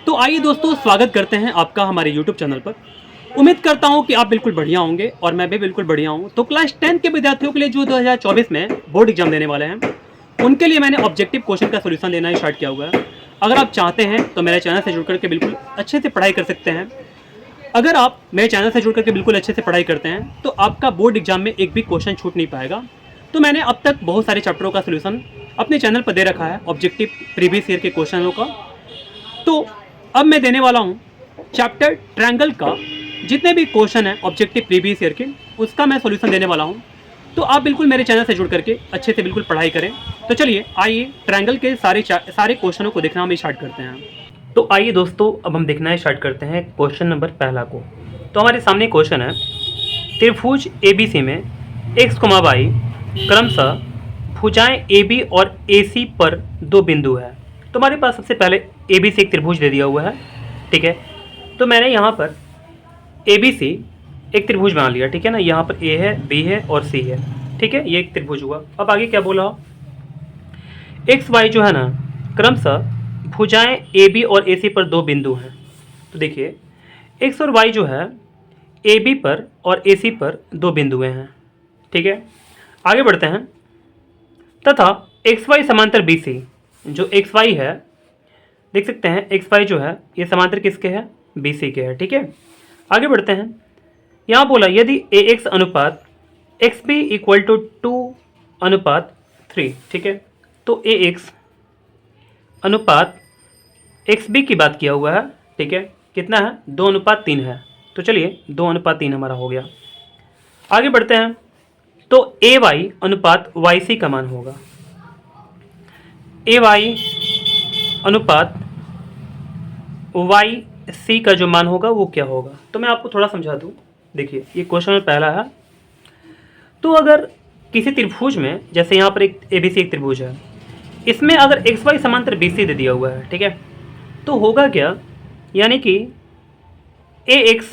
तो आइए दोस्तों, स्वागत करते हैं आपका हमारे YouTube चैनल पर। उम्मीद करता हूं कि आप बिल्कुल बढ़िया होंगे और मैं भी बिल्कुल बढ़िया हूं। तो क्लास 10 के विद्यार्थियों के लिए जो 2024 में बोर्ड एग्जाम देने वाले हैं, उनके लिए मैंने ऑब्जेक्टिव क्वेश्चन का सोल्यूशन देना स्टार्ट किया हुआ है। अगर आप चाहते हैं तो मेरे चैनल से जुड़ करके बिल्कुल अच्छे से पढ़ाई कर सकते हैं। अगर आप मेरे चैनल से जुड़ करके बिल्कुल अच्छे से पढ़ाई करते हैं तो आपका बोर्ड एग्जाम में एक भी क्वेश्चन छूट नहीं पाएगा। तो मैंने अब तक बहुत सारे चैप्टरों का सोल्यूशन अपने चैनल पर दे रखा है, ऑब्जेक्टिव प्रीवियस ईयर के क्वेश्चनों का। तो अब मैं देने वाला हूँ चैप्टर ट्रायंगल का जितने भी क्वेश्चन है ऑब्जेक्टिव प्रीवियस ईयर के, उसका मैं सॉल्यूशन देने वाला हूँ। तो आप बिल्कुल मेरे चैनल से जुड़ करके अच्छे से बिल्कुल पढ़ाई करें। तो चलिए आइए ट्रायंगल के सारे क्वेश्चनों को देखना हम स्टार्ट करते हैं। तो आइए दोस्तों, अब हम देखना स्टार्ट करते हैं क्वेश्चन नंबर पहला को। तो हमारे सामने क्वेश्चन है, त्रिभुज ABC में x, y क्रमशः भुजाएं AB और AC पर दो बिंदु है। तो हमारे पास सबसे पहले ABC एक त्रिभुज दे दिया हुआ है, ठीक है। तो मैंने यहाँ पर ABC एक त्रिभुज बना लिया, ठीक है ना। यहाँ पर A है, B है और C है, ठीक है। ये एक त्रिभुज हुआ। अब आगे क्या बोला, x y जो है ना क्रमशः भुजाएं AB और AC पर दो बिंदु हैं। तो देखिए x और y जो है AB पर और AC पर दो बिंदुएं हैं, ठीक है। आगे बढ़ते हैं। तथा एक्स वाई समांतर BC, जो एक्स वाई है देख सकते हैं, एक्स वाई जो है ये समांतर किसके है, BC के है, ठीक है। आगे बढ़ते हैं। यहाँ बोला यदि AX अनुपात XB इक्वल टू 2:3, ठीक है। तो AX अनुपात XB की बात किया हुआ है, ठीक है। कितना है, 2:3 है। तो चलिए 2:3 हमारा हो गया। आगे बढ़ते हैं। तो AY अनुपात YC का मान होगा। AY अनुपात YC का जो मान होगा वो क्या होगा। तो मैं आपको थोड़ा समझा दूं। देखिए ये क्वेश्चन में पहला है। तो अगर किसी त्रिभुज में, जैसे यहाँ पर एक ABC एक त्रिभुज है, इसमें अगर XY समांतर BC दे दिया हुआ है, ठीक है। तो होगा क्या, यानी कि AX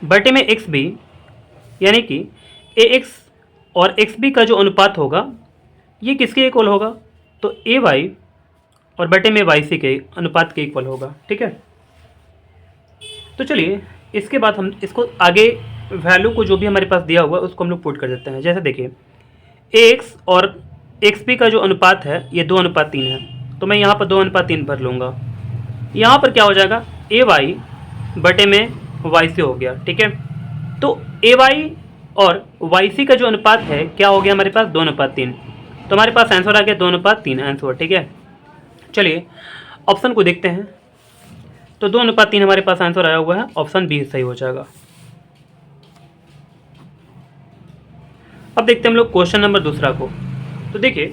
बटे में XB, यानी कि AX और XB का जो अनुपात होगा ये किसके इक्वल होगा, तो AY और बटे में YC के अनुपात के इक्वल होगा, ठीक है। तो चलिए इसके बाद हम इसको आगे वैल्यू को जो भी हमारे पास दिया हुआ है उसको हम लोग पुट कर देते हैं। जैसे देखिए AX और XB का जो अनुपात है ये 2:3 है। तो मैं यहाँ पर 2:3 भर लूँगा। यहाँ पर क्या हो जाएगा, AY बटे में YC हो गया, ठीक है। तो AY और YC का जो अनुपात है क्या हो गया हमारे पास, 2:3। तो हमारे पास आंसर आ गया 2:3 आंसर, ठीक है। चलिए ऑप्शन को देखते हैं। तो 2:3 हमारे पास आंसर आया हुआ है, ऑप्शन बी सही हो जाएगा। अब देखते हैं हम लोग क्वेश्चन नंबर दूसरा को। तो देखिए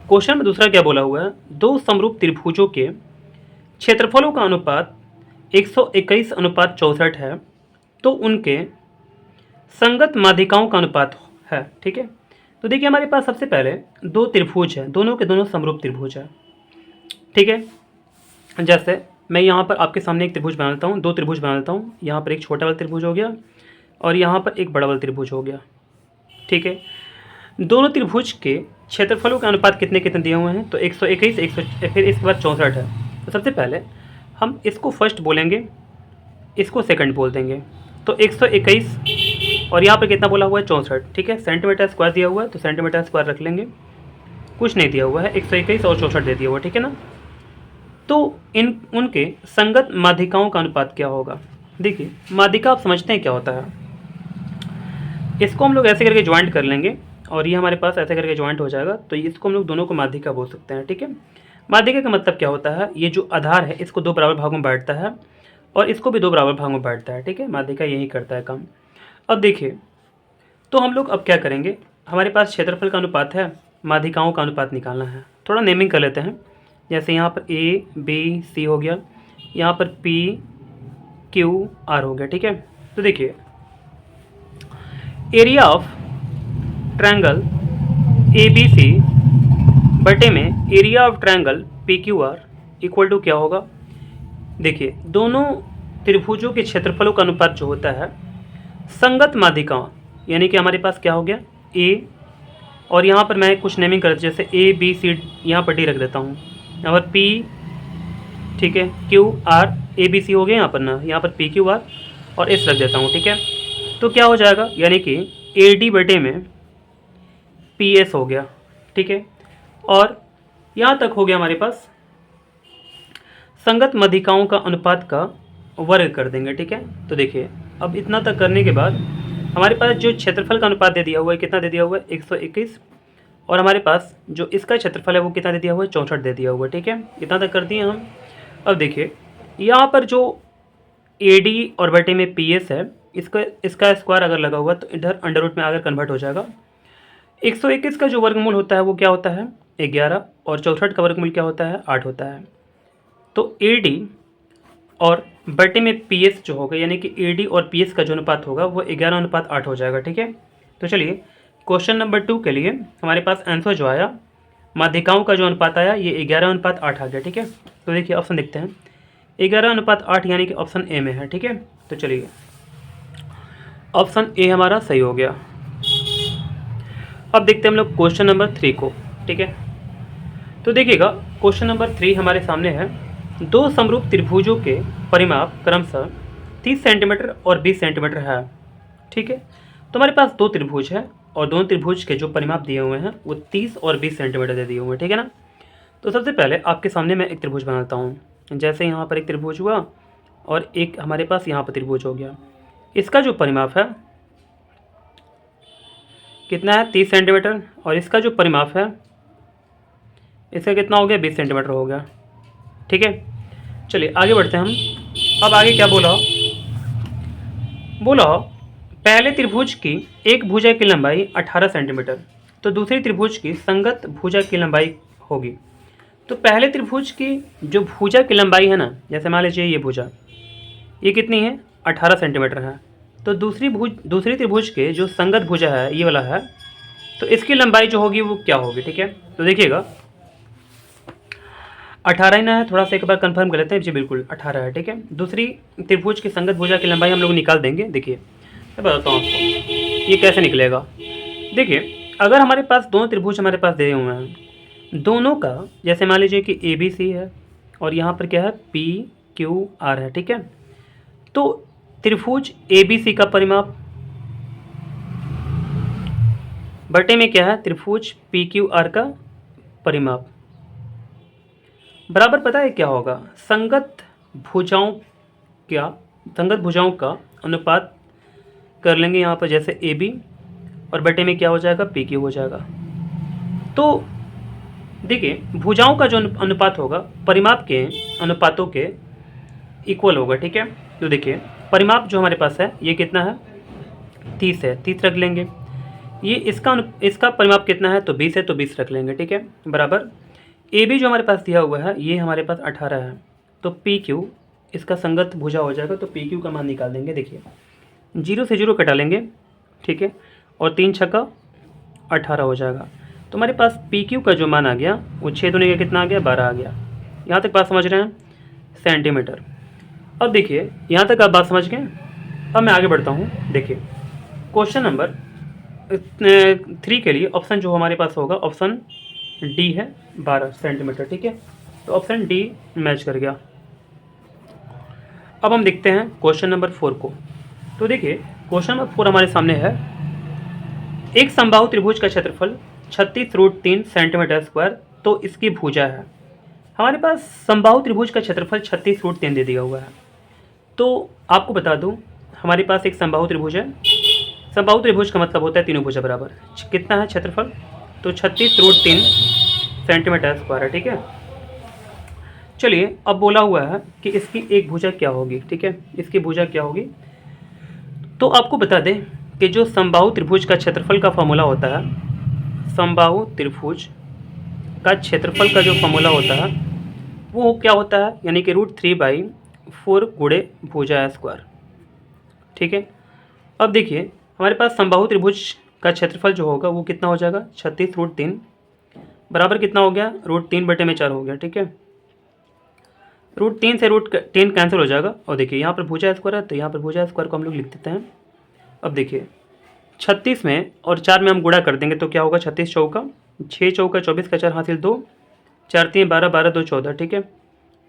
क्वेश्चन नंबर दूसरा क्या बोला हुआ है, दो समरूप त्रिभुजों के क्षेत्रफलों का अनुपात 121:64 है, तो उनके संगत माध्यिकाओं का अनुपात है, ठीक है। तो देखिए हमारे पास सबसे पहले दो त्रिभुज है, दोनों के दोनों समरूप त्रिभुज है, ठीक है। जैसे मैं यहाँ पर आपके सामने एक त्रिभुज बना लेता हूँ, दो त्रिभुज बना लेता हूँ। यहाँ पर एक छोटा वाला त्रिभुज हो गया और यहाँ पर एक बड़ा वाला त्रिभुज हो गया, ठीक है। दोनों त्रिभुज के क्षेत्रफलों का अनुपात कितने कितने दिए हुए हैं, तो 121, फिर इसके बाद 64 है। तो सबसे पहले हम इसको फर्स्ट बोलेंगे, इसको सेकंड बोल देंगे। तो 121 और यहाँ पर कितना बोला हुआ है, 64, ठीक है। सेंटीमीटर स्क्वायर दिया हुआ है तो सेंटीमीटर स्क्वायर रख लेंगे। कुछ नहीं दिया हुआ है, 121 और 64 दे दिया हुआ, ठीक है ना। तो उनके संगत माध्यिकाओं का अनुपात क्या होगा। देखिए माध्यिका आप समझते हैं क्या होता है, इसको हम लोग ऐसे करके ज्वाइंट कर लेंगे और ये हमारे पास ऐसे करके ज्वाइंट हो जाएगा। तो इसको हम लोग दोनों को माध्यिका बोल सकते हैं, ठीक है। माध्यिका का मतलब क्या होता है, ये जो आधार है इसको दो बराबर भागों में बांटता है और इसको भी दो बराबर भागों में बांटता है, ठीक है। माध्यिका यही करता है काम। अब देखिए तो हम लोग अब क्या करेंगे, हमारे पास क्षेत्रफल का अनुपात है, माध्यिकाओं का अनुपात निकालना है। थोड़ा नेमिंग कर लेते हैं। जैसे यहाँ पर ABC हो गया, यहाँ पर PQR हो गया, ठीक है। तो देखिए एरिया ऑफ ट्रायंगल ABC बटे में area of triangle PQR equal to क्या होगा। देखिए दोनों त्रिभुजों के क्षेत्रफलों का अनुपात जो होता है संगत माध्यिका, यानी कि हमारे पास क्या हो गया A, और यहाँ पर मैं कुछ नेमिंग कर, जैसे ABC यहाँ पर D रख देता हूँ, यहाँ पर ठीक है। Q R A B C हो गया यहाँ पर ना, यहाँ पर पी क्यू आर और एस रख देता हूँ, ठीक है। तो क्या हो जाएगा, यानी कि ए डी बटे में पी एस हो गया, ठीक है। और यहाँ तक हो गया हमारे पास संगत माध्यिकाओं का अनुपात का वर्ग कर देंगे, ठीक है। तो देखिए अब इतना तक करने के बाद हमारे पास जो क्षेत्रफल का अनुपात दे दिया हुआ है, कितना दे दिया हुआ है 121, और हमारे पास जो इसका क्षेत्रफल है वो कितना दे दिया हुआ है 64 दे दिया हुआ है, ठीक है। इतना तक कर दिए हम। अब देखिए यहाँ पर जो ए डी और बटे में पी एस है, इसका स्क्वायर अगर लगा हुआ तो इधर अंडर रूट में अगर कन्वर्ट हो जाएगा। 121 का जो वर्गमूल होता है वो क्या होता है 11, और 64 का वर्गमूल क्या होता है 8 होता है। तो ए डी और बटे में पी एस जो होगा, यानी कि ए डी और पी एस का जो अनुपात होगा वो 11:8 हो जाएगा, ठीक है। तो चलिए क्वेश्चन नंबर 2 के लिए हमारे पास आंसर जो आया, माध्यिकाओं का जो अनुपात आया ये 11:8 आ गया, ठीक है। तो देखिए ऑप्शन देखते हैं, 11:8 यानी कि ऑप्शन ए में है, ठीक है। तो चलिए ऑप्शन ए हमारा सही हो गया। अब देखते हैं हम लोग क्वेश्चन नंबर 3 को, ठीक है। तो देखिएगा क्वेश्चन नंबर 3 हमारे सामने है, दो समरूप त्रिभुजों के परिमाप क्रमशः 30 सेंटीमीटर और 20 सेंटीमीटर है, ठीक है। तो हमारे पास दो त्रिभुज है और दोनों त्रिभुज के जो परिमाप दिए हुए हैं वो 30 और 20 सेंटीमीटर दे दिए हुए हैं, ठीक है ना। तो सबसे पहले आपके सामने मैं एक त्रिभुज बनाता हूँ। जैसे यहाँ पर एक त्रिभुज हुआ और एक हमारे पास यहाँ पर त्रिभुज हो गया। इसका जो परिमाप है कितना है 30 सेंटीमीटर, और इसका जो परिमाप है इसका कितना हो गया 20 सेंटीमीटर हो गया, ठीक है। चलिए आगे बढ़ते हैं हम। अब आगे क्या बोला, पहले त्रिभुज की एक भुजा की लंबाई 18 सेंटीमीटर, तो दूसरी त्रिभुज की संगत भुजा की लंबाई होगी। तो पहले त्रिभुज की जो भुजा की लंबाई है ना, जैसे मान लीजिए ये भुजा ये कितनी है 18 सेंटीमीटर है, तो दूसरी त्रिभुज के जो संगत भुजा है ये वाला है, तो इसकी लंबाई जो होगी वो क्या होगी, ठीक है। तो देखिएगा 18 ही ना है, थोड़ा सा एक बार कंफर्म कर लेते हैं जी, बिल्कुल 18 है, ठीक है। दूसरी त्रिभुज की संगत भुजा की लंबाई हम लोग निकाल देंगे। देखिए मैं बताता हूँ आपको ये कैसे निकलेगा। देखिए अगर हमारे पास दोनों त्रिभुज हमारे पास दिए हुए हैं, दोनों का जैसे मान लीजिए कि ए बी सी है और यहाँ पर क्या है पी क्यू आर है, ठीक है। तो त्रिभुज ए बी सी का परिमाप बटे में क्या है त्रिभुज पी क्यू आर का परिमाप बराबर पता है क्या होगा, संगत भुजाओं का अनुपात कर लेंगे यहाँ पर, जैसे ए बी और बटे में क्या हो जाएगा पी क्यू हो जाएगा। तो देखिए भुजाओं का जो अनुपात होगा परिमाप के अनुपातों के इक्वल होगा, ठीक है। तो देखिए परिमाप जो हमारे पास है ये कितना है 30 है, 30 रख लेंगे। ये इसका परिमाप कितना है तो 20 है, तो 20 रख लेंगे, ठीक है। बराबर ए बी जो हमारे पास दिया हुआ है ये हमारे पास 18 है, तो पी क्यू इसका संगत भुजा हो जाएगा, तो पी क्यू का मान निकाल देंगे। देखिए 0 से 0 कटा लेंगे, ठीक है, और 3 छक्का 18 हो जाएगा। तो हमारे पास पी क्यू का जो मान आ गया वो 6 दूनी का कितना आ गया 12 आ गया। यहाँ तक बात समझ रहे हैं सेंटीमीटर। अब देखिए यहाँ तक आप बात समझ गए। अब मैं आगे बढ़ता हूँ। देखिए क्वेश्चन नंबर 3 के लिए ऑप्शन जो हमारे पास होगा ऑप्शन डी है 12 सेंटीमीटर, ठीक है। तो ऑप्शन डी मैच कर गया। अब हम देखते हैं क्वेश्चन नंबर 4 को। तो देखिए क्वेश्चन नंबर 4 हमारे सामने है, एक समबाहु त्रिभुज का क्षेत्रफल 36√3 सेंटीमीटर स्क्वायर, तो इसकी भुजा है। हमारे पास समबाहु त्रिभुज का क्षेत्रफल 36√3 दे दिया हुआ है। तो आपको बता दूं हमारे पास एक समबाहु त्रिभुज है। समबाहु त्रिभुज का मतलब होता है तीनों भुजा बराबर। कितना है क्षेत्रफल तो 36√3 सेंटीमीटर स्क्वायर है, ठीक है। चलिए अब बोला हुआ है कि इसकी एक भुजा क्या होगी, ठीक है, इसकी भुजा क्या होगी। तो आपको बता दें कि जो समबाहु त्रिभुज का क्षेत्रफल का फॉर्मूला होता है, समबाहु त्रिभुज का क्षेत्रफल का जो फॉर्मूला होता है वो क्या होता है, यानी कि √3/4 गुणे भुजा स्क्वायर, ठीक है। अब देखिए हमारे पास समबाहु त्रिभुज का क्षेत्रफल जो होगा वो कितना हो जाएगा 36√3 बराबर कितना हो गया √3/4 हो गया, ठीक है। √3 से √3 कैंसिल हो जाएगा, और देखिए यहाँ पर भुजा स्क्वायर है तो यहाँ पर भुजा स्क्वायर को हम लोग लिख देते हैं। अब देखिए 36 में और 4 में हम गुणा कर देंगे तो क्या होगा 36 चौका 6 चौका 24 का 4 हासिल 2 4 3 12 12 2 14, ठीक है।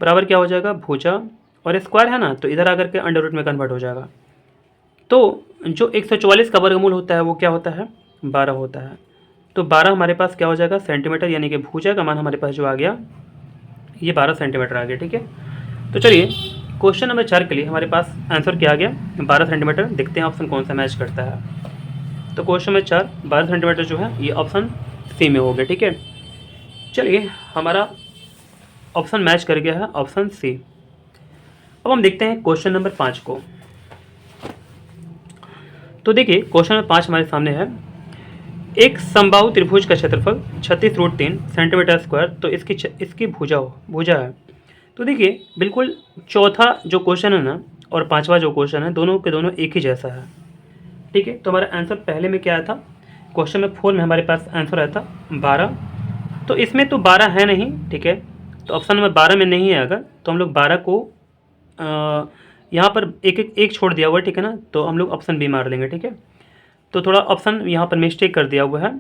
बराबर क्या हो जाएगा, भुजा, और स्क्वायर है ना तो इधर आकर के अंडर रूट में कन्वर्ट हो जाएगा। तो जो 144 का वर्गमूल होता है वो क्या होता है, 12 होता है। तो 12 हमारे पास क्या हो जाएगा, सेंटीमीटर, यानी कि भुजा का मान हमारे पास जो आ गया ये 12 सेंटीमीटर आ गया। ठीक है, तो चलिए क्वेश्चन नंबर 4 के लिए हमारे पास आंसर क्या आ गया, 12 सेंटीमीटर। देखते हैं ऑप्शन कौन सा मैच करता है। तो क्वेश्चन नंबर 4 12 सेंटीमीटर जो है ये ऑप्शन सी में हो गया। ठीक है, चलिए हमारा ऑप्शन मैच कर गया है, ऑप्शन सी। अब हम देखते हैं क्वेश्चन नंबर 5 को। तो देखिए क्वेश्चन नंबर 5 हमारे सामने है, एक समबाहु त्रिभुज का क्षेत्रफल 36√3 सेंटीमीटर स्क्वायर, तो इसकी भुजा है। तो देखिए बिल्कुल चौथा जो क्वेश्चन है ना और पांचवा जो क्वेश्चन है दोनों के दोनों एक ही जैसा है। ठीक है, तो हमारा आंसर पहले में क्या आया था, क्वेश्चन नंबर 4 में हमारे पास आंसर आया था 12, तो इसमें तो 12 है नहीं। ठीक है, तो ऑप्शन नंबर 12 में नहीं है अगर, तो हम लोग 12 को यहाँ पर एक छोड़ दिया हुआ है। ठीक है ना, तो हम लोग ऑप्शन बी मार लेंगे। ठीक है, तो थोड़ा ऑप्शन यहाँ पर मिस्टेक कर दिया हुआ है,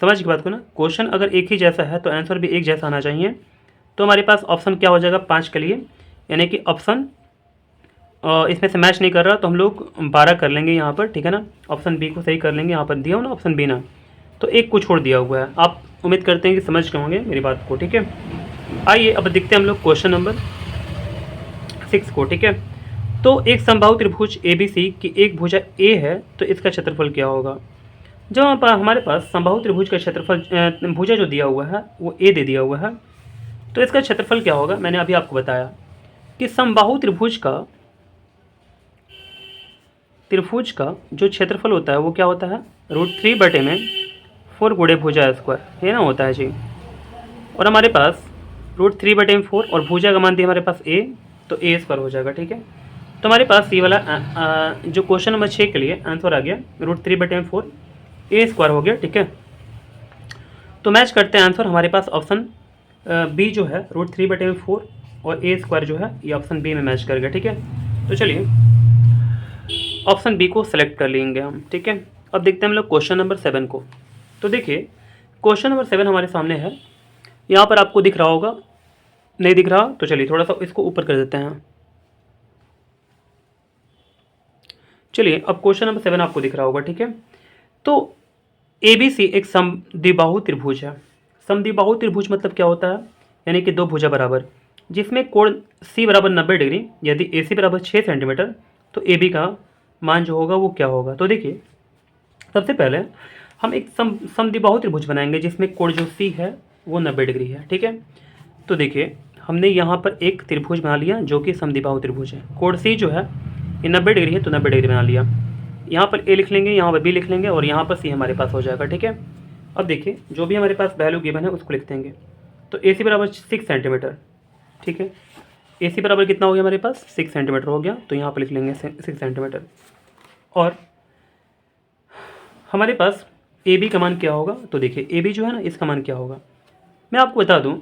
समझ की बात को ना। क्वेश्चन अगर एक ही जैसा है तो आंसर भी एक जैसा आना चाहिए। तो हमारे पास ऑप्शन क्या हो जाएगा 5 के लिए, यानी कि ऑप्शन इसमें से मैच नहीं कर रहा तो हम लोग 12 कर लेंगे यहाँ पर। ठीक है ना, ऑप्शन बी को सही कर लेंगे, यहाँ पर दिया हो ना ऑप्शन बी ना, तो एक को छोड़ दिया हुआ है। आप उम्मीद करते हैं कि समझ गए होंगे मेरी बात को। ठीक है, आइए अब देखते हैं हम लोग क्वेश्चन नंबर 6 को। ठीक है, तो एक समबाहु त्रिभुज ABC की एक भुजा A है, तो इसका क्षेत्रफल क्या होगा। जब हमारे पास समबाहु त्रिभुज का क्षेत्रफल भुजा जो दिया हुआ है वो A दे दिया हुआ है, तो इसका क्षेत्रफल क्या होगा। मैंने अभी आपको बताया कि समबाहु त्रिभुज का जो क्षेत्रफल होता है वो क्या होता है, √3/4 गुणे भुजा स्क्वायर, ये ना होता है जी। और हमारे पास √3/4 और भुजा का मान दिया हमारे पास A, तो A स्क्वायर हो जाएगा। ठीक है, तो हमारे पास ये वाला जो क्वेश्चन नंबर 6 के लिए आंसर आ गया √3/4 A स्क्वायर हो गया। ठीक है, तो मैच करते हैं आंसर, हमारे पास ऑप्शन बी जो है √3/4 और A स्क्वायर जो है ये ऑप्शन बी में मैच कर गया। ठीक है, तो चलिए ऑप्शन बी को सेलेक्ट कर लेंगे हम। ठीक है, अब देखते हैं हम लोग क्वेश्चन नंबर 7 को। तो देखिए क्वेश्चन नंबर 7 हमारे सामने है, यहाँ पर आपको दिख रहा होगा, नहीं दिख रहा तो चलिए थोड़ा सा इसको ऊपर कर देते हैं। चलिए अब क्वेश्चन नंबर 7 आपको दिख रहा होगा। ठीक है, तो ABC एक समद्विबाहु त्रिभुज है। समद्विबाहु त्रिभुज मतलब क्या होता है, यानी कि दो भुजा बराबर, जिसमें कोण C बराबर 90 डिग्री, यदि AC बराबर 6 सेंटीमीटर, तो AB का मान जो होगा वो क्या होगा। तो देखिए सबसे पहले हम एक समद्विबाहु त्रिभुज बनाएंगे जिसमें कोण जो C है वो 90 डिग्री है। ठीक है, तो देखिए हमने यहाँ पर एक त्रिभुज बना लिया जो कि समद्विबाहु त्रिभुज है। कोण C जो है ये 90 डिग्री है, तो 90 डिग्री बना लिया। यहाँ पर A लिख लेंगे, यहाँ पर B लिख लेंगे और यहाँ पर C हमारे पास हो जाएगा। ठीक है, अब देखिए जो भी हमारे पास वैल्यू गिवन है उसको लिख देंगे। तो AC बराबर 6 सेंटीमीटर। ठीक है, AC बराबर कितना हो गया हमारे पास 6 सेंटीमीटर हो गया, तो यहाँ पर लिख लेंगे 6 सेंटीमीटर। और हमारे पास AB का मान क्या होगा, तो देखिए AB जो है ना इसका मान क्या होगा, मैं आपको बता दूँ।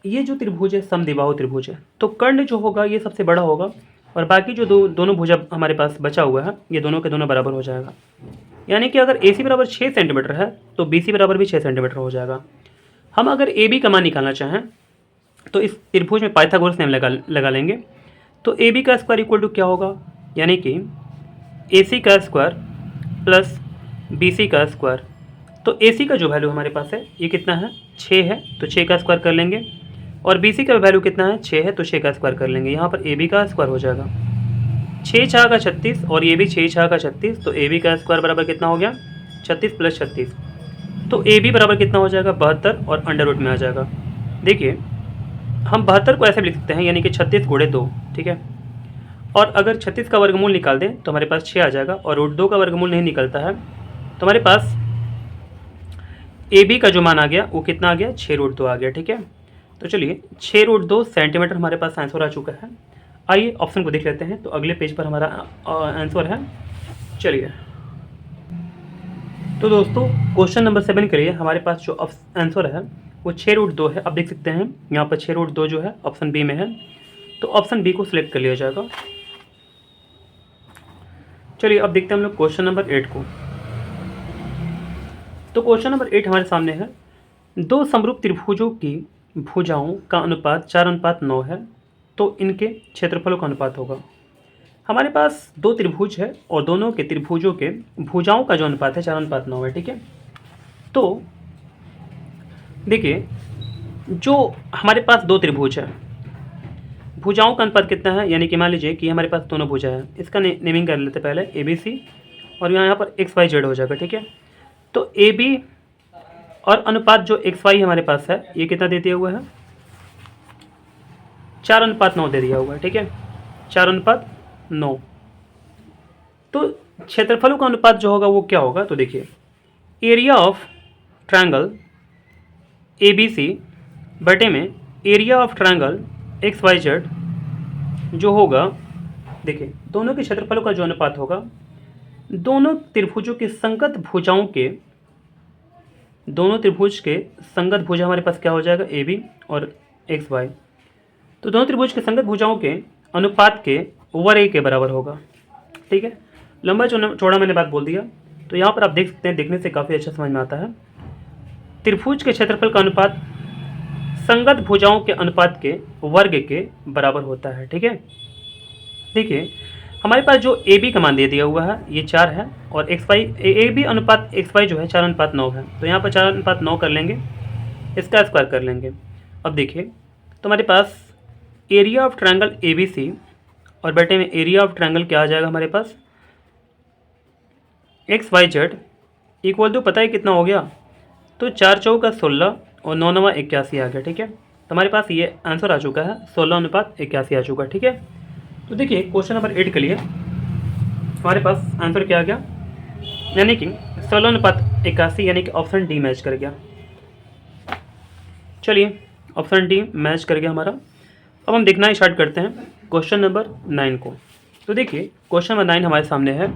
ये जो त्रिभुज है समद्विबाहु त्रिभुज है, तो कर्ण जो होगा ये सबसे बड़ा होगा और बाकी जो दोनों भुजा हमारे पास बचा हुआ है ये दोनों के दोनों बराबर हो जाएगा। यानी कि अगर AC बराबर 6 सेंटीमीटर है तो BC बराबर भी 6 सेंटीमीटर हो जाएगा। हम अगर AB का मान निकालना चाहें तो इस त्रिभुज में पाइथागोरस नियम लगा लेंगे। तो AB का स्क्वायर इक्वल टू क्या होगा, यानी कि AC का स्क्वायर प्लस BC का स्क्वायर। तो AC का जो वैल्यू हमारे पास है ये कितना है 6 है, तो 6 का स्क्वायर कर लेंगे, और BC का वैल्यू कितना है 6 है, तो 6 का स्क्वायर कर लेंगे। यहाँ पर AB का स्क्वायर हो जाएगा 6 6 का 36 और ये भी 6 6 का 36, तो AB का स्क्वायर बराबर कितना हो गया 36 + 36, तो AB बराबर कितना हो जाएगा 72 और अंडर रूट में आ जाएगा। देखिए हम 72 को ऐसे भी लिख सकते हैं, यानी कि 36 × 2। ठीक है, और अगर 36 का वर्गमूल निकाल दें तो हमारे पास 6 आ जाएगा, और √2 का वर्गमूल नहीं निकलता है, तो हमारे पास AB का जो मान आ गया वो कितना आ गया 6√2 आ गया। ठीक है, तो चलिए 6√2 सेंटीमीटर हमारे पास आंसर आ चुका है। आइए ऑप्शन को देख लेते हैं, तो अगले पेज पर हमारा आंसर है। चलिए तो दोस्तों क्वेश्चन नंबर 7 के लिए हमारे पास जो आंसर है वो 6√2 है। आप देख सकते हैं यहाँ पर 6√2 जो है ऑप्शन बी में है, तो ऑप्शन बी को सिलेक्ट कर लिया जाएगा। चलिए अब देखते हैं हम लोग क्वेश्चन नंबर 8 को। तो क्वेश्चन नंबर 8 हमारे सामने है, दो समरूप त्रिभुजों की भुजाओं का अनुपात 4:9 है। तो इनके क्षेत्रफलों का अनुपात होगा। हमारे पास दो त्रिभुज है और दोनों के त्रिभुजों के भुजाओं का जो अनुपात है 4:9 है, ठीक है। तो देखिए, जो हमारे पास दो त्रिभुज है, भुजाओं का अनुपात कितना है, यानी कि मान लीजिए कि हमारे पास दोनों भुजा है, इसका नेमिंग कर लेते हैं पहले ABC, और यहाँ पर XYZ हो जाएगा, ठीक है। तो AB और अनुपात जो XY हमारे पास है, ये कितना दे दिया हुआ है, 4:9 दे दिया हुआ है, ठीक है, 4:9। तो क्षेत्रफलों का अनुपात जो होगा वो क्या होगा, तो देखिए, एरिया ऑफ ट्रायंगल ABC बटे में एरिया ऑफ ट्रायंगल XYZ जो होगा, देखिए दोनों के क्षेत्रफलों का जो अनुपात होगा, दोनों त्रिभुजों के संगत भुजाओं के, दोनों त्रिभुज के संगत भुजा हमारे पास क्या हो जाएगा, AB और XY। तो दोनों त्रिभुज के संगत भुजाओं के अनुपात के वर्ग के बराबर होगा, ठीक है। लंबा चौड़ा मैंने बात बोल दिया। तो यहाँ पर आप देख सकते हैं, देखने से काफ़ी अच्छा समझ में आता है। त्रिभुज के क्षेत्रफल का अनुपात संगत भुजाओं के अनुपात के वर्ग के बराबर होता है, ठीक है। देखिए, हमारे पास जो AB का मान दे दिया हुआ है ये 4 है, और XY AB अनुपात XY जो है 4:9 है। तो यहाँ पर 4:9 कर लेंगे, इसका स्क्वायर कर लेंगे। अब देखिए, तो हमारे पास एरिया ऑफ ट्रायंगल ABC और बटे में एरिया ऑफ ट्रायंगल क्या आ जाएगा हमारे पास, XYZ इक्वल टू, पता है कितना हो गया, तो 4 चौका 16 और 9 9 81 आ गया, ठीक है। तो हमारे पास ये आंसर आ चुका है, 16:81 आ चुका है, ठीक है। तो देखिए, क्वेश्चन नंबर 8 के लिए हमारे पास आंसर क्या आ गया, यानी कि 16:81, यानी कि ऑप्शन डी मैच कर गया। चलिए, ऑप्शन डी मैच कर गया हमारा। अब हम देखना स्टार्ट करते हैं क्वेश्चन नंबर 9 को। तो देखिए, क्वेश्चन नंबर 9 हमारे सामने है,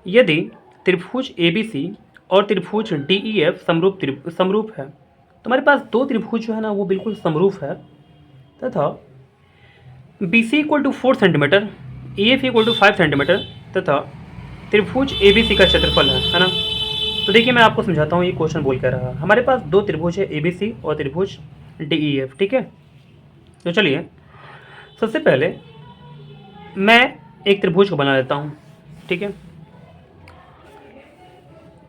यदि त्रिभुज ABC और त्रिभुज DEF समरूप है, तो हमारे पास दो त्रिभुज जो है ना वो बिल्कुल समरूप है, तथा BC equal to 4 centimetre, EF equal to 5 centimetre, तथा त्रिभुज ABC का क्षेत्रफल है ना। तो देखिए, मैं आपको समझाता हूँ ये क्वेश्चन बोल कर रहा है। हमारे पास दो त्रिभुज है, ABC और त्रिभुज DEF, ठीक है। तो चलिए, सबसे पहले मैं एक त्रिभुज को बना लेता हूँ, ठीक है।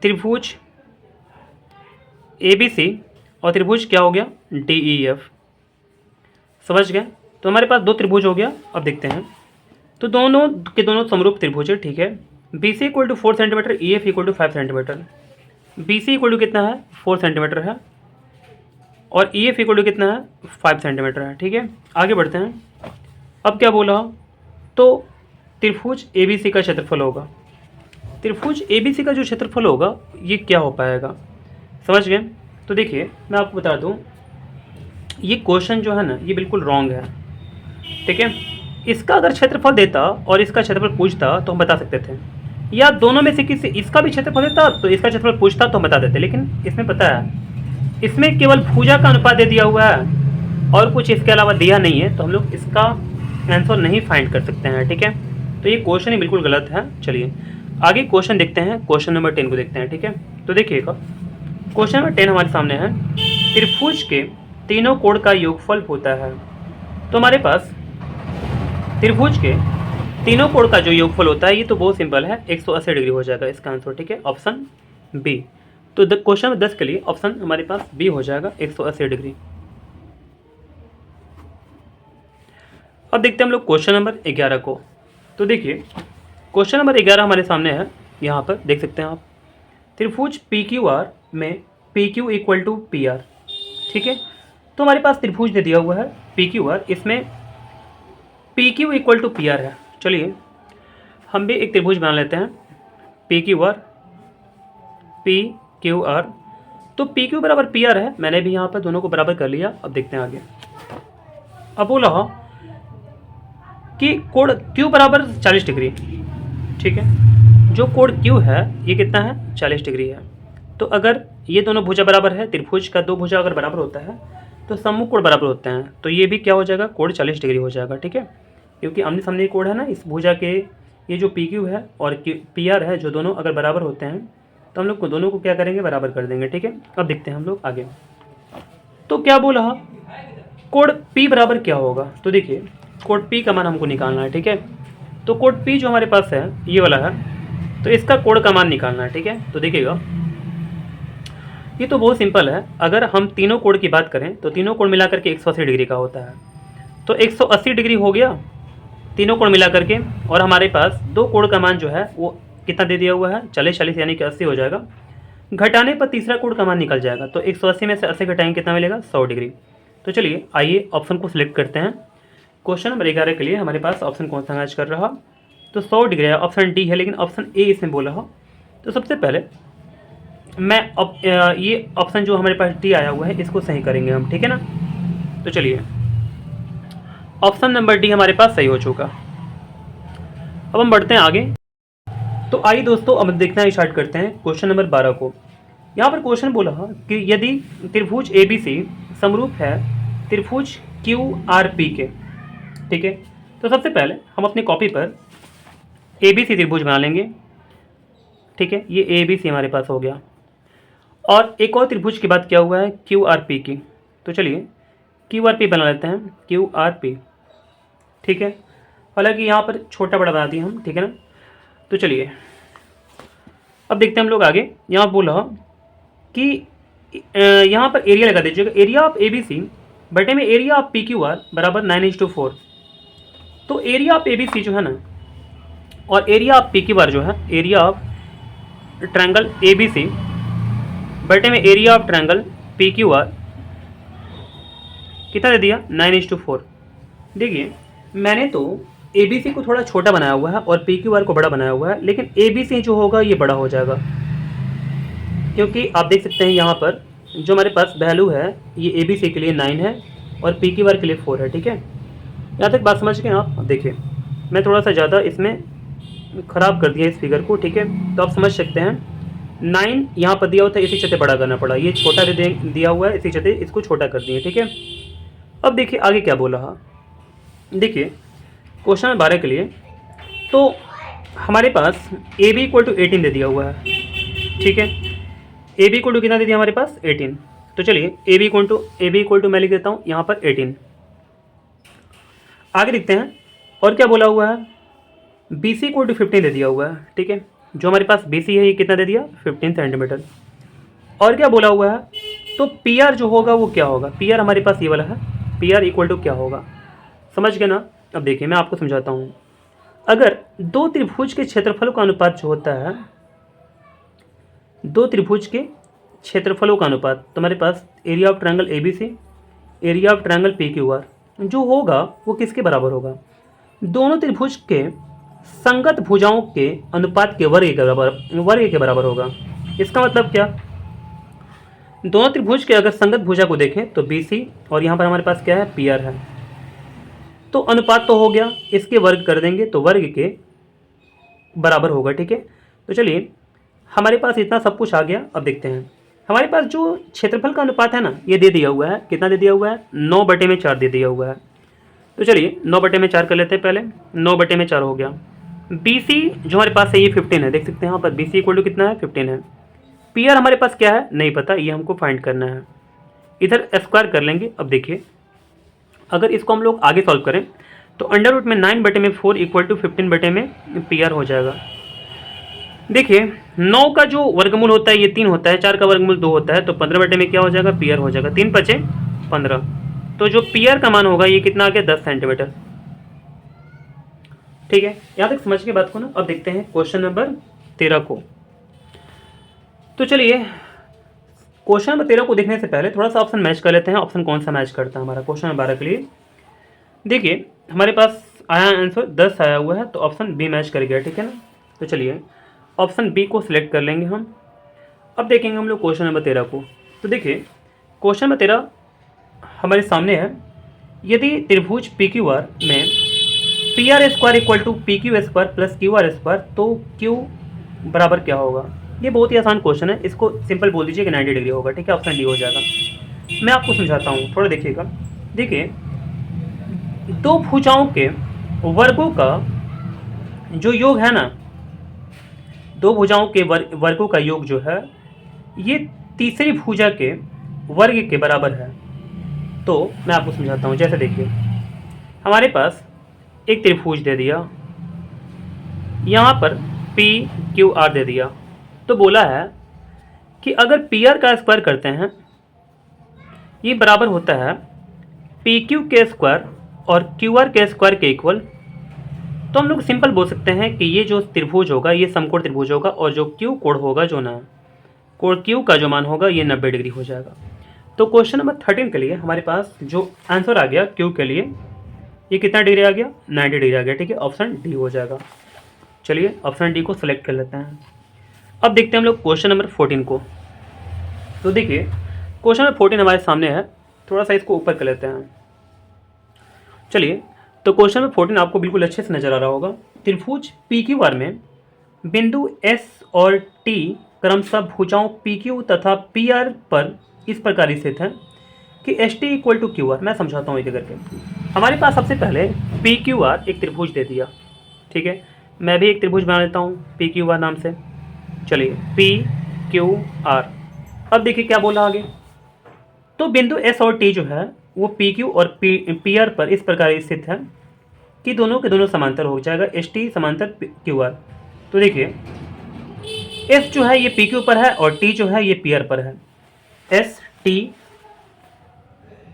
त्रिभुज ABC और त्रिभुज क्या हो गया, DEF, समझ गए। तो हमारे पास दो त्रिभुज हो गया। अब देखते हैं, तो दोनों के दोनों समरूप त्रिभुज है, ठीक है। BC equal to 4 centimetre, EF equal to 5 centimetre. BC equal to कितना है, 4 सेंटीमीटर है, और EF इक्वल टू कितना है, 5 सेंटीमीटर है, ठीक है। आगे बढ़ते हैं। अब क्या बोला, तो त्रिभुज ABC का क्षेत्रफल होगा। त्रिभुज ABC का जो क्षेत्रफल होगा ये क्या हो पाएगा, समझ गए। तो देखिए, मैं आपको बता दूं, ये क्वेश्चन जो है ना ये बिल्कुल रॉन्ग है, ठीक है। इसका अगर क्षेत्रफल देता और इसका क्षेत्रफल पूछता तो हम बता सकते थे, या दोनों में से किसी, इसका भी क्षेत्रफल देता तो इसका क्षेत्रफल पूछता तो हम बता देते। लेकिन इसमें पता है, इसमें केवल भुजा का अनुपात दे दिया हुआ है और कुछ इसके अलावा दिया नहीं है, तो हम लोग इसका आंसर नहीं फाइंड कर सकते हैं, ठीक है। तो ये क्वेश्चन ही बिल्कुल गलत है। चलिए आगे क्वेश्चन देखते हैं, क्वेश्चन नंबर 10 को देखते हैं, ठीक है। तो देखिएगा, क्वेश्चन नंबर 10 हमारे सामने है, त्रिभुज के तीनों कोण का योगफल होता है। तो हमारे पास त्रिभुज के तीनों कोण का जो योगफल होता है ये तो बहुत सिंपल है, 180 डिग्री हो जाएगा इसका आंसर, ठीक है, ऑप्शन बी। तो क्वेश्चन नंबर 10 के लिए ऑप्शन हमारे पास बी हो जाएगा, 180 डिग्री। अब देखते हैं हम लोग क्वेश्चन नंबर 11 को। तो देखिए, क्वेश्चन नंबर 11 हमारे सामने है, यहाँ पर देख सकते हैं आप, त्रिभुज PQR में PQ इक्वल टू PR, ठीक है। तो हमारे पास त्रिभुज दे दिया हुआ है PQR, इसमें PQ इक्वल टू PR है। चलिए हम भी एक त्रिभुज बना लेते हैं, PQR। तो PQ बराबर PR है, मैंने भी यहाँ पर दोनों को बराबर कर लिया। अब देखते हैं आगे। अब बोला कि कोण Q बराबर 40 डिग्री, ठीक है। जो कोण Q है ये कितना है, 40 डिग्री है। तो अगर ये दोनों भुजा बराबर है, त्रिभुज का दो भुजा अगर बराबर होता है तो सम्मुख कोण बराबर होते हैं, तो ये भी क्या हो जाएगा, कोण 40 डिग्री हो जाएगा, ठीक है। क्योंकि आमने सामने कोण है ना इस भुजा के, ये जो PQ है और PR है, जो दोनों अगर बराबर होते हैं तो हम लोग दोनों को क्या करेंगे, बराबर कर देंगे, ठीक है। अब देखते हैं हम लोग आगे। तो क्या बोला, कोण P बराबर क्या होगा। तो देखिए, कोड P का मान हमको निकालना है, ठीक है। तो कोड P जो हमारे पास है ये वाला है, तो इसका कोड का मान निकालना है, ठीक है। तो देखिएगा ये तो बहुत सिंपल है। अगर हम तीनों कोड की बात करें तो तीनों कोड मिलाकर के 180 डिग्री का होता है। तो 180 डिग्री हो गया तीनों कोण मिला करके, और हमारे पास दो कोण का मान जो है वो कितना दे दिया हुआ है 40 यानी कि 80 हो जाएगा। घटाने पर तीसरा कोण का मान निकल जाएगा, तो 180 में से 80 घटाएंगे कितना मिलेगा 100 डिग्री। तो चलिए आइए ऑप्शन को सिलेक्ट करते हैं। क्वेश्चन नंबर 11 के लिए हमारे पास ऑप्शन कौन सा मैच कर रहा, तो 100 डिग्री है, ऑप्शन डी है, लेकिन ऑप्शन ए इसमें बोला हो। तो सबसे पहले मैं ये ऑप्शन जो हमारे पास डी आया हुआ है इसको सही करेंगे हम, ठीक है ना। तो चलिए ऑप्शन नंबर डी हमारे पास सही हो चुका। अब हम बढ़ते हैं आगे। तो आइए दोस्तों अब देखना स्टार्ट करते हैं क्वेश्चन नंबर 12 को। यहाँ पर क्वेश्चन बोला कि यदि त्रिभुज ABC समरूप है त्रिभुज QRP के, ठीक है। तो सबसे पहले हम अपनी कॉपी पर ABC त्रिभुज बना लेंगे, ठीक है। ये ABC हमारे पास हो गया, और एक और त्रिभुज की बात किया हुआ है QRP की। तो चलिए QRP बना लेते हैं, QRP, ठीक है। हालांकि यहाँ पर छोटा बड़ा बना दिए हम, ठीक है ना। तो चलिए अब देखते हैं हम लोग आगे। यहाँ बोला कि यहाँ पर एरिया लगा दीजिएगा, एरिया ऑफ ABC बटे में एरिया ऑफ PQR बराबर 9:4। तो एरिया ऑफ ABC जो है ना और एरिया ऑफ PQR जो है, एरिया ऑफ ट्रायंगल ABC बटे में एरिया ऑफ ट्रायंगल PQR कितना दे दिया 9:4। देखिए मैंने तो ABC को थोड़ा छोटा बनाया हुआ है और PQR को बड़ा बनाया हुआ है, लेकिन ABC जो होगा ये बड़ा हो जाएगा, क्योंकि आप देख सकते हैं यहाँ पर जो हमारे पास वैल्यू है ये ABC के लिए 9 है और PQR के लिए 4 है, ठीक है। यहाँ तक बात समझ गए आप। देखिए मैं थोड़ा सा ज़्यादा इसमें ख़राब कर दिया इस फिगर को, ठीक है। तो आप समझ सकते हैं 9 यहाँ पर दिया हुआ था, इसी चलते बड़ा करना पड़ा, ये छोटा दिया हुआ है इसी चलते इसको छोटा कर दिए, ठीक है। अब देखिए आगे क्या बोला है। देखिए क्वेश्चन नंबर 12 के लिए तो हमारे पास AB = 18 दे दिया हुआ है, ठीक है। AB = कितना दे दिया हमारे पास 18। तो चलिए AB = मैं लिख देता हूँ यहाँ पर 18। आगे देखते हैं और क्या बोला हुआ है, BC = 15 दे दिया हुआ है, ठीक है। जो हमारे पास BC है ये कितना दे दिया 15 सेंटीमीटर। और क्या बोला हुआ है, तो PR जो होगा वो क्या होगा, PR हमारे पास ये वाला है, PR = क्या होगा, समझ गए ना। अब देखिए मैं आपको समझाता हूँ। अगर दो त्रिभुज के क्षेत्रफलों का अनुपात जो होता है, दो त्रिभुज के क्षेत्रफलों का अनुपात, तो हमारे पास area of triangle ABC area of triangle PQR जो होगा वो किसके बराबर होगा, दोनों त्रिभुज के संगत भुजाओं के अनुपात के वर्ग के बराबर होगा। इसका मतलब क्या, दोनों त्रिभुज के अगर संगत भुजा को देखें तो BC और यहाँ पर हमारे पास क्या है PR है, तो अनुपात तो हो गया, इसके वर्ग कर देंगे तो वर्ग के बराबर होगा, ठीक है। तो चलिए हमारे पास इतना सब कुछ आ गया। अब देखते हैं हमारे पास जो क्षेत्रफल का अनुपात है ना ये दे दिया हुआ है, कितना दे दिया हुआ है 9/4 दे दिया हुआ है। तो चलिए 9/4 कर लेते हैं, पहले 9/4 हो गया। BC जो हमारे पास है ये 15 है, देख सकते हैं यहाँ पर BC = कितना है 15 है। PR हमारे पास क्या है नहीं पता, ये हमको फाइंड करना है, इधर स्क्वायर कर लेंगे। अब देखिए अगर इसको हम लोग आगे सॉल्व करें तो अंडर रूट में 9/4 = 15/PR हो जाएगा। देखिए 9 का जो वर्गमूल होता है ये 3 होता है, 4 का वर्गमूल 2 होता है, तो 15 में क्या हो जाएगा PR हो जाएगा, 3 × 5 = 15। तो जो PR का मान होगा ये कितना आ गया 10 सेंटीमीटर, ठीक है। यहाँ तक समझ के बात को ना। अब देखते हैं क्वेश्चन नंबर 13 को। तो चलिए क्वेश्चन नंबर 13 को देखने से पहले थोड़ा सा ऑप्शन मैच कर लेते हैं, ऑप्शन कौन सा मैच करता है हमारा क्वेश्चन नंबर 12 के लिए। देखिए हमारे पास आया आंसर 10 आया हुआ है, तो ऑप्शन B मैच कर गया, ठीक है ना। तो चलिए ऑप्शन B को सिलेक्ट कर लेंगे हम। अब देखेंगे हम लोग क्वेश्चन नंबर 13 को। तो देखिए क्वेश्चन नंबर 13 हमारे सामने है, यदि त्रिभुज PQR में PR² = PQ² + QR² तो Q बराबर क्या होगा। ये बहुत ही आसान क्वेश्चन है, इसको सिंपल बोल दीजिए कि 90 डिग्री होगा, ठीक है। ऑप्शन डी हो जाएगा। मैं आपको समझाता हूँ, थोड़ा देखिएगा। देखिए दो भुजाओं के वर्गों का जो योग है ना, दो भुजाओं के वर्गों का योग जो है ये तीसरी भुजा के वर्ग के बराबर है। तो मैं आपको समझाता हूँ, जैसे देखिए हमारे पास एक त्रिभुज दे दिया, यहाँ पर पी क्यू आर दे दिया, तो बोला है कि अगर पी आर का स्क्वायर करते हैं ये बराबर होता है पी क्यू के स्क्वायर और क्यू आर के स्क्वायर के इक्वल, तो हम लोग सिंपल बोल सकते हैं कि ये जो त्रिभुज होगा ये समकोण त्रिभुज होगा और जो क्यू कोण होगा जो ना कोण क्यू का जो मान होगा ये 90 डिग्री हो जाएगा। तो क्वेश्चन नंबर 13 के लिए हमारे पास जो आंसर आ गया क्यू के लिए ये कितना डिग्री आ गया, 90 डिग्री आ गया। ठीक है, ऑप्शन डी हो जाएगा। चलिए ऑप्शन डी को सेलेक्ट कर लेते हैं। अब देखते हैं हम लोग क्वेश्चन नंबर 14 को। तो देखिए क्वेश्चन नंबर 14 हमारे सामने है, थोड़ा सा इसको ऊपर कर लेते हैं। चलिए, तो क्वेश्चन नंबर 14 आपको बिल्कुल अच्छे से नजर आ रहा होगा। त्रिभुज पी क्यू आर में बिंदु एस और टी क्रमशः भुजाओं पी क्यू तथा पी आर पर इस प्रकार स्थित है कि S T equal to Q R. मैं समझाता हूँ एक करके। हमारे पास सबसे पहले पी क्यू आर एक त्रिभुज दे दिया। ठीक है, मैं भी एक त्रिभुज बना लेता हूँ पी क्यू आर नाम से। चलिए पी क्यू आर। अब देखिए क्या बोला आगे, तो बिंदु एस और टी जो है वो पी क्यू और पी आर पर इस प्रकार स्थित है कि दोनों के दोनों समांतर हो जाएगा, एस टी समांतर क्यू आर। तो देखिए एस जो है ये पी क्यू पर है और टी जो है ये पी आर पर है। एस टी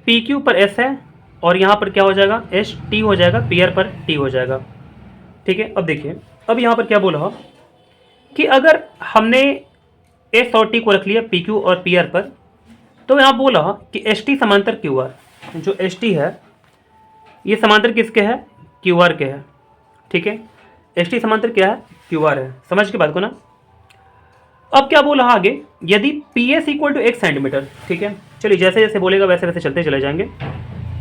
पी क्यू पर एस है और यहाँ पर क्या हो जाएगा, एस टी हो जाएगा, पी आर पर टी हो जाएगा। ठीक है, अब देखिए अब यहाँ पर क्या बोला कि अगर हमने एस और टी को रख लिया पी क्यू और पी आर पर, तो यहाँ बोला कि एस टी समांतर क्यू आर। जो एस टी है ये समांतर किसके है, क्यू आर के है। ठीक है, एस टी समांतर क्या है, क्यू आर है। समझ के बात को ना। अब क्या बोला आगे, यदि P S equal to 1 centimetre. ठीक है, चलिए जैसे जैसे बोलेगा वैसे वैसे चलते चले जाएंगे।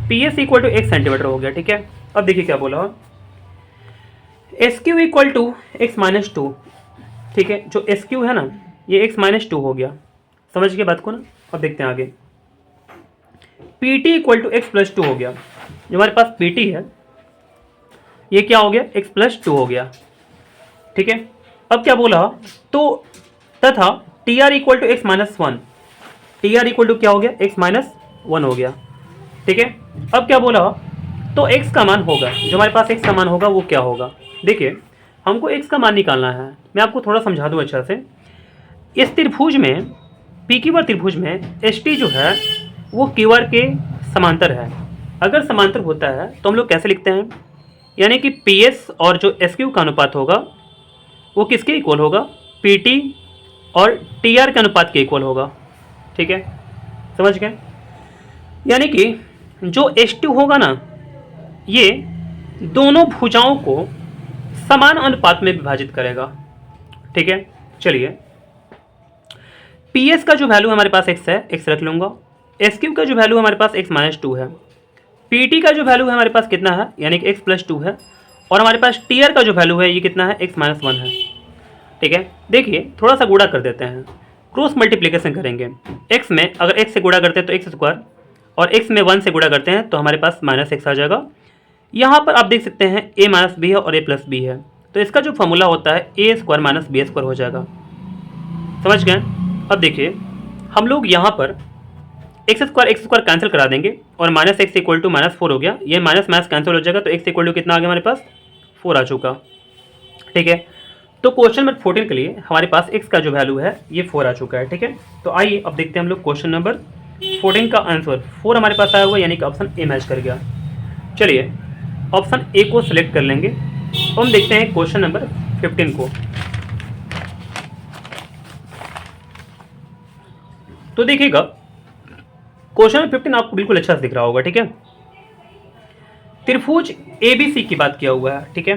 P S equal to 1 centimetre हो गया। ठीक है, अब देखिए क्या बोला, S Q equal to x minus 2। ठीक है, जो एस क्यू है ना ये एक्स माइनस 2 हो गया। समझ के बात को ना। अब देखते हैं आगे, P T equal to x plus 2 हो गया। जो हमारे पास पी टी है ये क्या हो गया, एक्स प्लस 2 हो गया। ठीक है, अब क्या बोला, तो तथा T R equal to x minus 1। T R equal to क्या हो गया, एक्स माइनस 1 हो गया। ठीक है, अब क्या बोला, तो x का मान होगा, जो हमारे पास x का मान होगा वो क्या होगा। देखिए हमको x का मान निकालना है। मैं आपको थोड़ा समझा दूं अच्छा से। इस त्रिभुज में पी क्यू आर त्रिभुज में एस टी जो है वो क्यू आर के समांतर है। अगर समांतर होता है तो हम लोग कैसे लिखते हैं, यानी कि पी एस और जो एस क्यू का अनुपात होगा वो किसके इक्वल होगा, पी टी और टी आर के अनुपात के इक्वल होगा। ठीक है, समझ गए। यानी कि जो एस टी होगा ना ये दोनों भुजाओं को समान अनुपात में विभाजित करेगा। ठीक है, चलिए पी एस का जो वैल्यू हमारे पास x है, x रख लूँगा। एस क्यू का जो वैल्यू हमारे पास x माइनस 2 है। पी टी का जो वैल्यू है हमारे पास कितना है, यानी कि x प्लस 2 है। और हमारे पास टी आर का जो वैल्यू है ये कितना है, x माइनस 1 है। ठीक है, देखिए थोड़ा सा गुणा कर देते हैं, क्रॉस मल्टीप्लिकेशन करेंगे। x में अगर x से गुणा करते हैं तो एक्स स्क्वायर, और x में 1 से गुणा करते हैं तो हमारे पास माइनस एक्स आ जाएगा। यहाँ पर आप देख सकते हैं a माइनस बी है और a प्लस बी है, तो इसका जो फॉर्मूला होता है ए स्क्वायर माइनस बी स्क्वायर हो जाएगा। समझ गए। अब देखिए हम लोग यहाँ पर एक्स स्क्वायर कैंसिल करा देंगे और minus x equal to minus 4 हो गया। ये माइनस माइनस कैंसिल हो जाएगा तो एक्स इक्वल टू कितना आ गया हमारे पास, 4 आ चुका। ठीक है, तो क्वेश्चन नंबर 14 के लिए हमारे पास एक्स का जो वैल्यू है ये 4 आ चुका है। ठीक है, तो आइए अब देखते हैं हम लोग क्वेश्चन नंबर 14 का आंसर। 4 हमारे पास आया हुआ यानी कि ऑप्शन ए मैच कर गया। चलिए ऑप्शन ए को सिलेक्ट कर लेंगे और हम देखते हैं क्वेश्चन नंबर 15 को। तो देखिएगा क्वेश्चन नंबर 15 आपको बिल्कुल अच्छा से दिख रहा होगा। ठीक है, त्रिभुज एबीसी की बात किया हुआ है। ठीक है,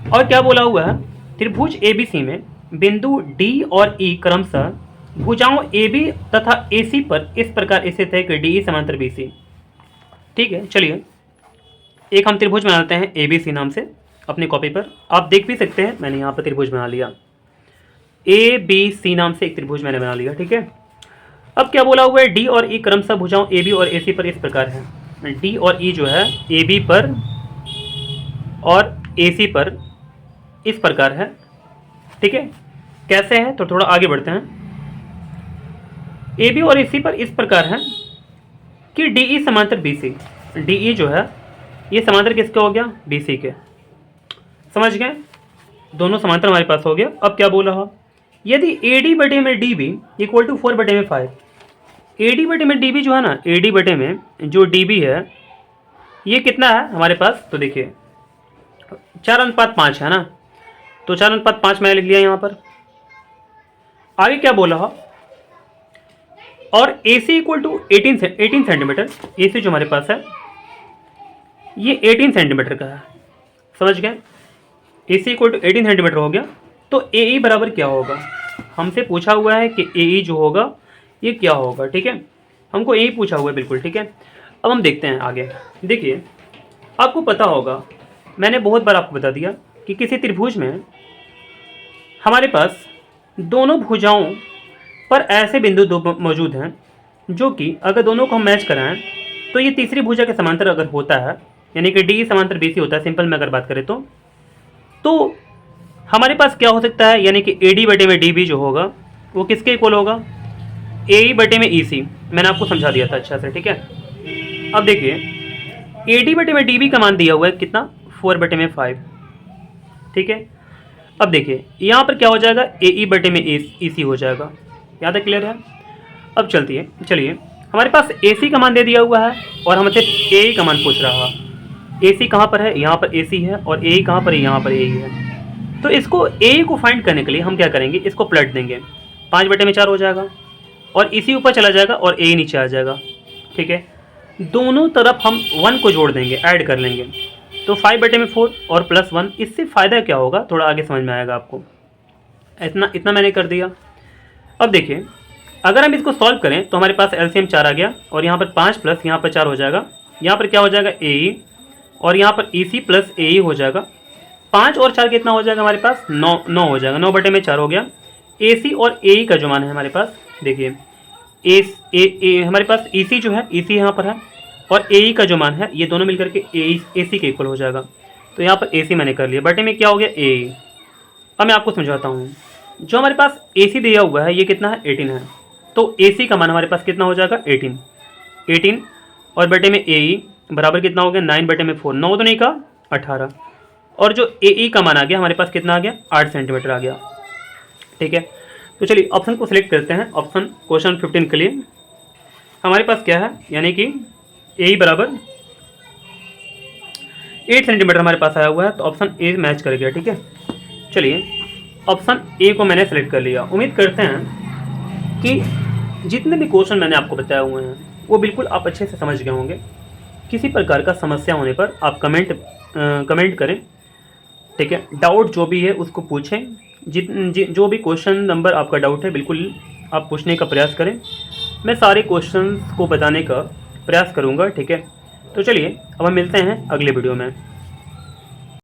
और क्या बोला हुआ है, त्रिभुज एबीसी में बिंदु डी और ई क्रमशः भुजाओं AB तथा AC पर इस प्रकार स्थित है कि DE समांतर BC। ठीक है, चलिए एक हम त्रिभुज बनाते हैं ABC नाम से अपनी कॉपी पर। आप देख भी सकते हैं मैंने यहाँ पर त्रिभुज बना लिया, ABC नाम से एक त्रिभुज मैंने बना लिया। ठीक है, अब क्या बोला हुआ है, D और E क्रमशः भुजाओं AB और AC पर इस प्रकार है। D और E जो है AB पर और AC पर इस प्रकार है। ठीक है, कैसे है तो थोड़ा आगे बढ़ते हैं। AB और AC पर इस प्रकार है कि DE समांतर BC। DE जो है ये समांतर किसके हो गया, BC के। समझ गए, दोनों समांतर हमारे पास हो गया। अब क्या बोला हो, यदि AD बटे में DB इक्वल टू 4 बटे में 5, AD बटे में DB जो है ना, AD बटे में जो DB है ये कितना है हमारे पास, तो देखिए 4:5 है ना, तो 4:5 मैंने लिख लिया यहाँ पर। आगे क्या बोला हो, और AC equal to 18 centimetre, AC जो हमारे पास है ये 18 सेंटीमीटर का है। समझ गए, AC इक्वल टू 18 सेंटीमीटर हो गया। तो AE बराबर क्या होगा, हमसे पूछा हुआ है कि AE जो होगा ये क्या होगा, ठीक है, हमको AE पूछा हुआ है बिल्कुल, ठीक है। अब हम देखते हैं आगे। देखिए आपको पता होगा, मैंने बहुत बार आपको बता दिया कि किसी त्रिभुज में हमारे पास दोनों भुजाओं पर ऐसे बिंदु दो मौजूद हैं जो कि अगर दोनों को हम मैच कराएं तो ये तीसरी भुजा के समांतर अगर होता है, यानी कि D समांतर BC होता है, सिंपल में अगर बात करें तो हमारे पास क्या हो सकता है, यानी कि AD बटे में DB जो होगा वो किसके इक्वल होगा, AE बटे में EC। मैंने आपको समझा दिया था अच्छा से, ठीक है। अब देखिए AD बटे में DB का मान दिया हुआ है कितना, 4 बटे में 5, ठीक है। अब देखिए यहाँ पर क्या हो जाएगा, AE बटे में EC हो जाएगा। यहाँ तक क्लियर है। अब चलिए हमारे पास AC का मान दे दिया हुआ है और हमसे AE का मान पूछ रहा है। AC कहाँ पर है, यहाँ पर AC है, और AE कहाँ पर है, यहाँ पर AE है। तो इसको AE को फाइंड करने के लिए हम क्या करेंगे, इसको पलट देंगे, 5 बटे में 4 हो जाएगा और इसी ऊपर चला जाएगा और AE नीचे आ जाएगा, ठीक है। दोनों तरफ हम 1 को जोड़ देंगे, ऐड कर लेंगे, तो 5 बटे में 4 और प्लस 1। इससे फ़ायदा क्या होगा थोड़ा आगे समझ में आएगा आपको। इतना मैंने कर दिया। अब देखिए अगर हम इसको सॉल्व करें तो हमारे पास LCM 4 आ गया और यहाँ पर 5 प्लस यहाँ पर 4 हो जाएगा। यहाँ पर क्या हो जाएगा, AE, और यहाँ पर EC प्लस AE हो जाएगा। 5 और 4 कितना हो जाएगा हमारे पास, 9 हो जाएगा। 9 बटे में 4 हो गया। AC और AE का जो मान है हमारे पास, देखिए हमारे पास EC जो है, EC यहाँ पर है, और AE का जो मान है ये दोनों मिलकर के AC के इक्वल हो जाएगा। तो यहाँ पर AC मैंने कर लिया, बटे में क्या हो गया, AE। अब मैं आपको समझाता हूँ, जो हमारे पास AC दिया हुआ है ये कितना है, 18 है। तो AC का मान हमारे पास कितना हो जाएगा, 18, और बटे में AE बराबर कितना हो गया, 9 बटे में 4, 9 तो नहीं का 18, और जो AE का मान आ गया हमारे पास कितना आ गया, 8 सेंटीमीटर आ गया, ठीक है। तो चलिए ऑप्शन को सिलेक्ट करते हैं। ऑप्शन क्वेश्चन 15 के लिए हमारे पास क्या है, यानी कि AE बराबर 8 सेंटीमीटर हमारे पास आया हुआ है, तो ऑप्शन A मैच कर गया, ठीक है। चलिए ऑप्शन A को मैंने सेलेक्ट कर लिया। उम्मीद करते हैं कि जितने भी क्वेश्चन मैंने आपको बताए हुए हैं वो बिल्कुल आप अच्छे से समझ गए होंगे। किसी प्रकार का समस्या होने पर आप कमेंट करें, ठीक है। डाउट जो भी है उसको पूछें, जो भी क्वेश्चन नंबर आपका डाउट है बिल्कुल आप पूछने का प्रयास करें। मैं सारे क्वेश्चंस को बताने का प्रयास करूंगा, ठीक है। तो चलिए अब हम मिलते हैं अगले वीडियो में।